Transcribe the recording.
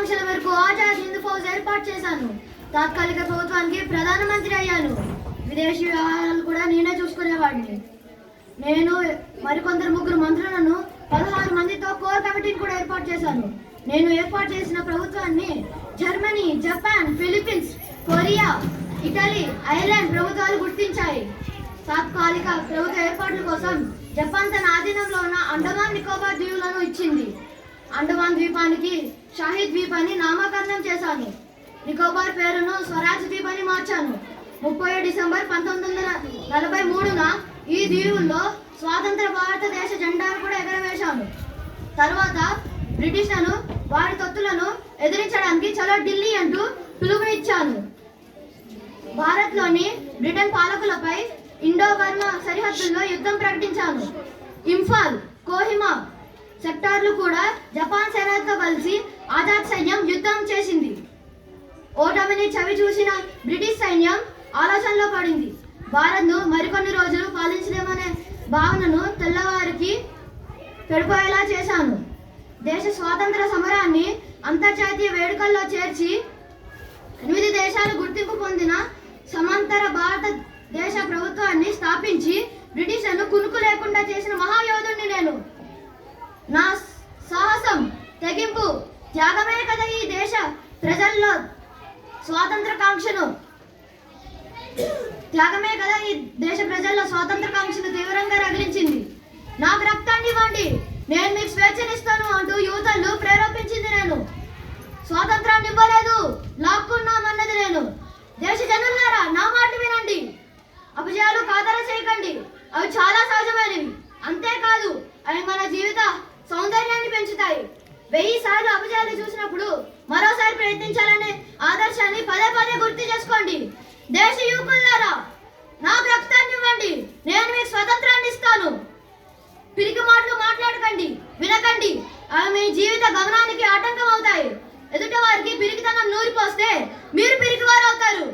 ఆకాంక్షల మేరకు ఆజాద్ హింద్ ఫౌజ్ ఏర్పాటు చేశాను. తాత్కాలిక ప్రభుత్వానికి ప్రధానమంత్రి అయ్యాను. విదేశీ వ్యవహారాలు కూడా నేనే చూసుకునేవాడిని. నేను మరికొందరు ముగ్గురు మంత్రులను 16 మందితో కోర్ కమిటీని కూడా ఏర్పాటు చేశాను. నేను ఏర్పాటు చేసిన ప్రభుత్వాన్ని Germany, Japan, Philippines, Korea, Italy, Ireland ప్రభుత్వాలు గుర్తించాయి. తాత్కాలిక ప్రభుత్వ ఏర్పాట్ల కోసం జపాన్ తన ఆధీనంలో ఉన్న అండమాన్ నికోబార్ దీవులను ఇచ్చింది. అండమాన్ ద్వీపానికి షాహిద్ ద్వీప్ అని నామకరణం చేశాను. నికోబార్ పేరును స్వరాజ్ ద్వీప్ అని మార్చాను. 30 డిసెంబర్ 1943న ఈ దీవుల్లో స్వాతంత్ర భారతదేశ జెండాను కూడా ఎగరవేశాను. తర్వాత బ్రిటిష్లను వారి తొత్తులను ఎదిరించడానికి చలో ఢిల్లీ అంటూ పిలుపునిచ్చాను. భారత్లోని బ్రిటన్ పాలకులపై ఇండో బర్మా సరిహద్దుల్లో యుద్ధం ప్రకటించాను. ఇంఫాల్, కోహిమా సెక్టార్లు కూడా జపాన్ సేనతో కలిసి ఆజాద్ సైన్యం యుద్ధం చేసింది. ఓటమిని చవి చూసిన బ్రిటిష్ సైన్యం ఆలోచనలో పడింది. భారత్ను మరికొన్ని రోజులు పాలించలేమనే భావనను తెల్లవారికి పెడిపోయేలా చేశాను. దేశ స్వాతంత్ర సమరాన్ని అంతర్జాతీయ వేడుకల్లో చేర్చి 8 దేశాలు గుర్తింపు పొందిన సమాంతర భారతదేశ ప్రభుత్వాన్ని స్థాపించి బ్రిటిష్లను కునుకు లేకుండా చేసిన మహాయోధుడిని నేను. నా సాహసం, తెగింపు, త్యాగమే కదా ఈ దేశ ప్రజల్లో స్వాతంత్ర కాంక్షను తీవ్రంగా రగిలించింది. నాకు రక్తాన్ని ఇవ్వండి, నేను మీకు స్వేచ్ఛనిస్తాను అంటూ యువతలు ప్రేరేపించింది నేను. స్వాతంత్రాన్ని ఇవ్వలేదు, లాక్కున్నామన్నది నేను. దేశ జనులారా, నా మాట వినండి. అపజయాలు ఖాతరు చేయకండి, అవి చాలా సహజమైనవి. అంతేకాదు, అవి మన జీవిత సౌందర్యాన్ని పెంచుతాయి. 1000 సార్లు అపజయాలు చూసినప్పుడు మరోసారి ప్రయత్నించాలనే ఆదర్శాన్ని పదే పదే గుర్తు చేసుకోండి. దేశ యువకులారా, నాకు రక్తాన్ని ఇవ్వండి, నేను మీకు స్వతంత్రాన్ని ఇస్తాను. పిరికి మాటలు మాట్లాడకండి, వినకండి, అవి మీ జీవిత గమనానికి ఆటంకం అవుతాయి. ఎదుట వారికి పిరికితనం నూరిపోస్తే మీరు పిరికివారు అవుతారు.